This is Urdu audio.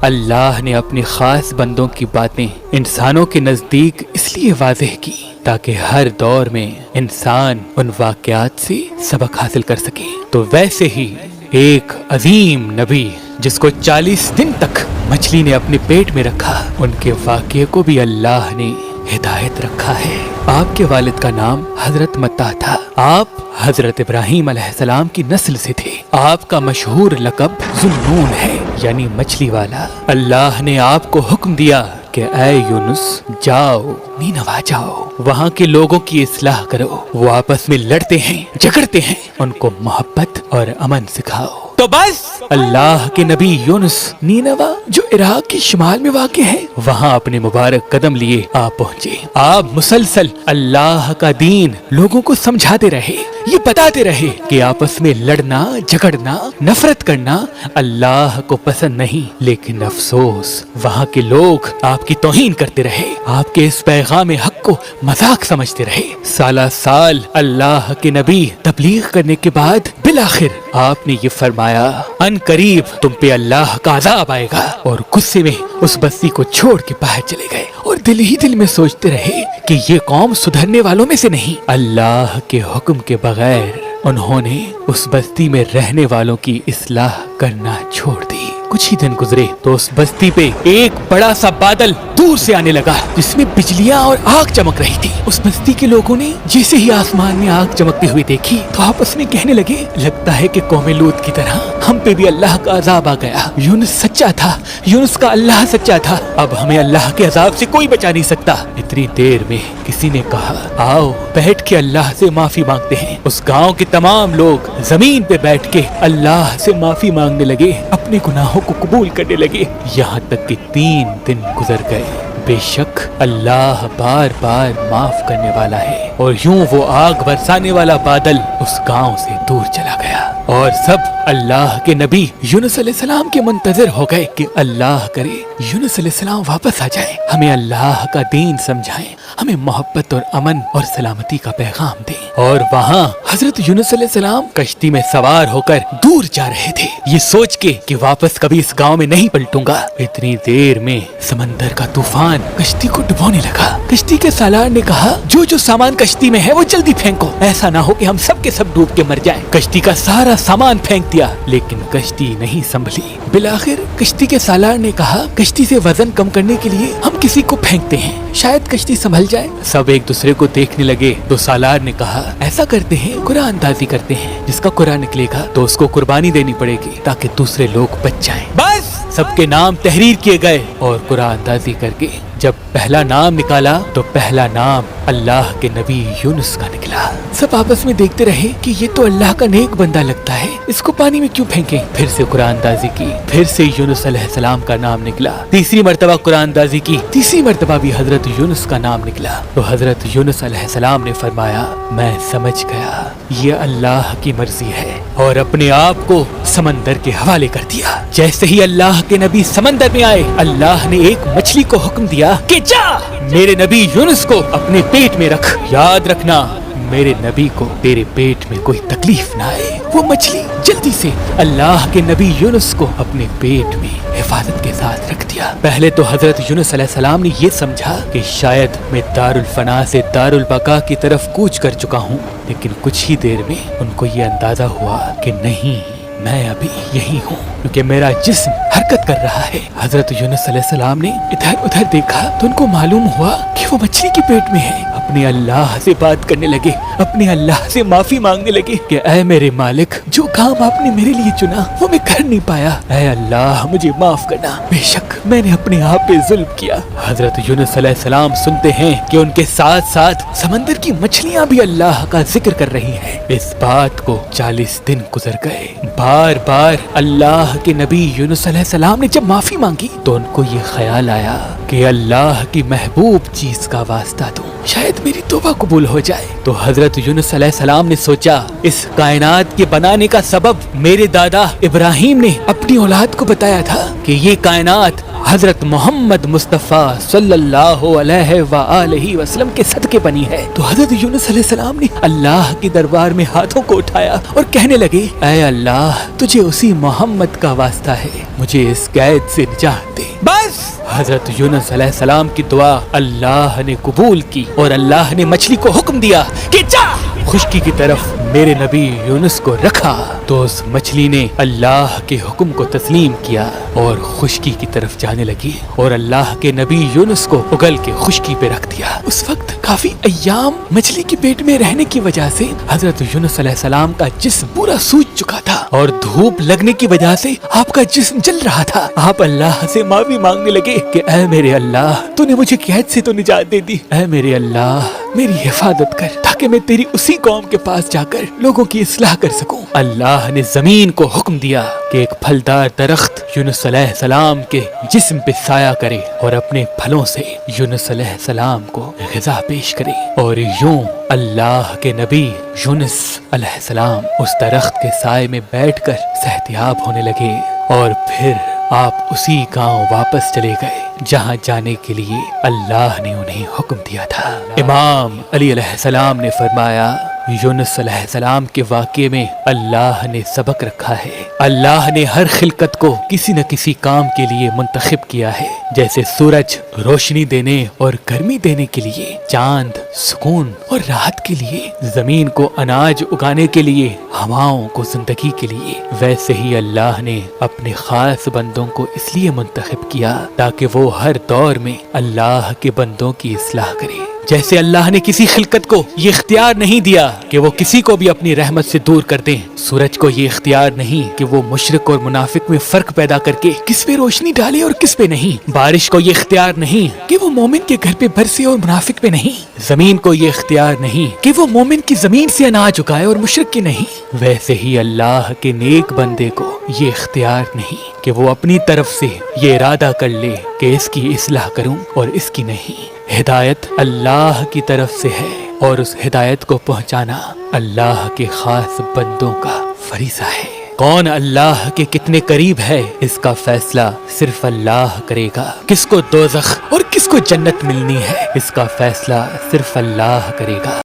اللہ نے اپنے خاص بندوں کی باتیں انسانوں کے نزدیک اس لیے واضح کی تاکہ ہر دور میں انسان ان واقعات سے سبق حاصل کر سکے۔ تو ویسے ہی ایک عظیم نبی جس کو 40 دن تک مچھلی نے اپنے پیٹ میں رکھا، ان کے واقعے کو بھی اللہ نے ہدایت رکھا ہے۔ آپ کے والد کا نام حضرت متع تھا۔ آپ حضرت ابراہیم علیہ السلام کی نسل سے تھے۔ آپ کا مشہور لقب ذوالنون ہے، یعنی مچھلی والا۔ اللہ نے آپ کو حکم دیا کہ اے یونس جاؤ نینوا جاؤ، وہاں کے لوگوں کی اصلاح کرو، وہ آپس میں لڑتے ہیں جھگڑتے ہیں، ان کو محبت اور امن سکھاؤ۔ تو بس اللہ کے نبی یونس نینوا جو عراق کے شمال میں واقع ہے، وہاں اپنے مبارک قدم لیے آپ پہنچے۔ آپ مسلسل اللہ کا دین لوگوں کو سمجھاتے رہے، یہ بتاتے رہے کہ آپس میں لڑنا جھگڑنا نفرت کرنا اللہ کو پسند نہیں، لیکن افسوس وہاں کے لوگ آپ کی توہین کرتے رہے، آپ کے اس پیغام حق کو مذاق سمجھتے رہے۔ سالہ سال اللہ کے نبی تبلیغ کرنے کے بعد بالآخر آپ نے یہ فرمایا ان قریب تم پہ اللہ کا عذاب آئے گا، اور غصے میں اس بستی کو چھوڑ کے باہر چلے گئے، اور دل ہی دل میں سوچتے رہے کہ یہ قوم سدھرنے والوں میں سے نہیں۔ اللہ کے حکم کے بغیر انہوں نے اس بستی میں رہنے والوں کی اصلاح کرنا چھوڑ دی۔ کچھ ہی دن گزرے تو اس بستی پہ ایک بڑا سا بادل دور سے آنے لگا جس میں بجلیاں اور آگ چمک رہی تھی۔ اس بستی کے لوگوں نے جیسے ہی آسمان میں آگ چمکتے ہوئے دیکھی تو آپس میں کہنے لگے لگتا ہے کہ قوم لوط کی طرح ہم پہ بھی اللہ کا عذاب آ گیا۔ یونس سچا تھا، یونس کا اللہ سچا تھا، اب ہمیں اللہ کے عذاب سے کوئی بچا نہیں سکتا۔ اتنی دیر میں کسی نے کہا آؤ بیٹھ کے اللہ سے معافی مانگتے ہیں۔ اس گاؤں کے تمام لوگ زمین پہ بیٹھ کے اللہ سے معافی مانگنے لگے، اپنے گناہوں کو قبول کرنے لگے، یہاں تک کہ 3 دن گزر گئے۔ بے شک اللہ بار بار معاف کرنے والا ہے۔ اور یوں وہ آگ برسانے والا بادل اس گاؤں سے دور چلا گیا، اور سب اللہ کے نبی یونس علیہ السلام کے منتظر ہو گئے کہ اللہ کرے یونس علیہ السلام واپس آ جائیں، ہمیں اللہ کا دین سمجھائیں، ہمیں محبت اور امن اور سلامتی کا پیغام دیں۔ اور وہاں حضرت یونس علیہ السلام کشتی میں سوار ہو کر دور جا رہے تھے، یہ سوچ کے کہ واپس کبھی اس گاؤں میں نہیں پلٹوں گا۔ اتنی دیر میں سمندر کا طوفان کشتی کو ڈبونے لگا۔ کشتی کے سالار نے کہا جو سامان کشتی میں ہے وہ جلدی پھینکو، ایسا نہ ہو کہ ہم سب کے سب ڈوب کے مر جائیں۔ کشتی کا سارا سامان پھینک دیا لیکن کشتی نہیں سنبھلی۔ بالآخر کشتی کے سالار نے کہا کشتی سے وزن کم کرنے کے لیے ہم کسی کو پھینکتے ہیں، شاید کشتی سنبھل جائے۔ سب ایک دوسرے کو دیکھنے لگے تو سالار نے کہا ایسا کرتے ہیں قرآن اندازی کرتے ہیں، جس کا قرآن نکلے گا تو اس کو قربانی دینی پڑے گی تاکہ دوسرے لوگ بچ جائیں۔ بس سب کے نام تحریر کیے گئے اور قرآن اندازی کر کے جب پہلا نام نکالا تو پہلا نام اللہ کے نبی یونس کا نکلا۔ سب آپس میں دیکھتے رہے کہ یہ تو اللہ کا نیک بندہ لگتا ہے، اس کو پانی میں کیوں پھینکیں۔ پھر سے قرآن اندازی کی، پھر سے یونس علیہ السلام کا نام نکلا۔ تیسری مرتبہ قرآن اندازی کی، تیسری مرتبہ بھی حضرت یونس کا نام نکلا۔ تو حضرت یونس علیہ السلام نے فرمایا میں سمجھ گیا یہ اللہ کی مرضی ہے، اور اپنے آپ کو سمندر کے حوالے کر دیا۔ جیسے ہی اللہ کے نبی سمندر میں آئے، اللہ نے ایک مچھلی کو حکم دیا کہ جا میرے نبی یونس کو اپنے پیٹ میں رکھ، یاد رکھنا میرے نبی کو تیرے پیٹ میں کوئی تکلیف نہ آئے۔ وہ مچھلی جلدی سے اللہ کے نبی یونس کو اپنے پیٹ میں حفاظت کے ساتھ رکھ دیا۔ پہلے تو حضرت یونس علیہ السلام نے یہ سمجھا کہ شاید میں دارالفنا سے دارالبقا کی طرف کوچ کر چکا ہوں، لیکن کچھ ہی دیر میں ان کو یہ اندازہ ہوا کہ نہیں، میں ابھی یہی ہوں کیونکہ میرا جسم حرکت کر رہا ہے۔ حضرت یونس علیہ السلام نے ادھر ادھر دیکھا تو ان کو معلوم ہوا کہ وہ مچھلی کے پیٹ میں ہے۔ اپنے اللہ سے بات کرنے لگے، اپنے اللہ سے معافی مانگنے لگے کہ اے میرے مالک، جو کام آپ نے میرے لیے چنا وہ میں کر نہیں پایا، اے اللہ مجھے معاف کرنا، بے شک میں نے اپنے آپ پہ ظلم کیا۔ حضرت یونس علیہ السلام سنتے ہیں کہ ان کے ساتھ ساتھ سمندر کی مچھلیاں بھی اللہ کا ذکر کر رہی ہیں۔ اس بات کو 40 دن گزر گئے۔ بار بار اللہ کے نبی یونس علیہ السلام نے جب معافی مانگی تو ان کو یہ خیال آیا کہ اللہ کی محبوب چیز کا واسطہ دوں، شاید میری توبہ قبول ہو جائے۔ تو حضرت یونس علیہ السلام نے سوچا اس کائنات کے بنانے کا سبب میرے دادا ابراہیم نے اپنی اولاد کو بتایا تھا کہ یہ کائنات حضرت محمد مصطفیٰ صلی اللہ علیہ وآلہ وسلم کے صدقے بنی ہے۔ تو حضرت یونس علیہ السلام نے اللہ کے دربار میں ہاتھوں کو اٹھایا اور کہنے لگے، اے اللہ تجھے اسی محمد کا واسطہ ہے، مجھے اس قید سے نجات دے۔ بس حضرت یونس علیہ السلام کی دعا اللہ نے قبول کی اور اللہ نے مچھلی کو حکم دیا کہ جا خشکی کی طرف میرے نبی یونس کو رکھا۔ تو اس مچھلی نے اللہ کے حکم کو تسلیم کیا اور خشکی کی طرف جانے لگی اور اللہ کے نبی یونس کو اگل کے خشکی پہ رکھ دیا۔ اس وقت کافی ایام مچھلی کے پیٹ میں رہنے کی وجہ سے حضرت یونس علیہ السلام کا جسم پورا سوج چکا تھا اور دھوپ لگنے کی وجہ سے آپ کا جسم جل رہا تھا۔ آپ اللہ سے معافی مانگنے لگے کہ اے میرے اللہ تو نے مجھے قید سے تو نجات دے دی، اے میرے اللہ میری حفاظت کر تاکہ میں تیری اسی قوم کے پاس جا کر لوگوں کی اصلاح کر سکوں۔ اللہ نے زمین کو حکم دیا کہ ایک پھلدار درخت یونس علیہ السلام کے جسم پہ سایہ کرے اور اپنے پھلوں سے یونس علیہ السلام کو غذا پیش کرے، اور یوں اللہ کے نبی یونس علیہ السلام اس درخت کے سائے میں بیٹھ کر صحتیاب ہونے لگے، اور پھر آپ اسی گاؤں واپس چلے گئے جہاں جانے کے لیے اللہ نے انہیں حکم دیا تھا۔ امام علی علیہ السلام نے فرمایا، یونس علیہ السلام کے واقعے میں اللہ نے سبق رکھا ہے۔ اللہ نے ہر خلقت کو کسی نہ کسی کام کے لیے منتخب کیا ہے، جیسے سورج روشنی دینے اور گرمی دینے کے لیے، چاند سکون اور راحت کے لیے، زمین کو اناج اگانے کے لیے، ہواؤں کو زندگی کے لیے، ویسے ہی اللہ نے اپنے خاص بندوں کو اس لیے منتخب کیا تاکہ وہ ہر دور میں اللہ کے بندوں کی اصلاح کرے۔ جیسے اللہ نے کسی خلقت کو یہ اختیار نہیں دیا کہ وہ کسی کو بھی اپنی رحمت سے دور کر دیں، سورج کو یہ اختیار نہیں کہ وہ مشرق اور منافق میں فرق پیدا کر کے کس پہ روشنی ڈالے اور کس پہ نہیں، بارش کو یہ اختیار نہیں کہ وہ مومن کے گھر پہ برسے اور منافق پہ نہیں، زمین کو یہ اختیار نہیں کہ وہ مومن کی زمین سے اناج اگائے اور مشرق کی نہیں، ویسے ہی اللہ کے نیک بندے کو یہ اختیار نہیں کہ وہ اپنی طرف سے یہ ارادہ کر لے کہ اس کی اصلاح کروں اور اس کی نہیں۔ ہدایت اللہ کی طرف سے ہے اور اس ہدایت کو پہنچانا اللہ کے خاص بندوں کا فریضہ ہے۔ کون اللہ کے کتنے قریب ہے اس کا فیصلہ صرف اللہ کرے گا، کس کو دوزخ اور کس کو جنت ملنی ہے اس کا فیصلہ صرف اللہ کرے گا۔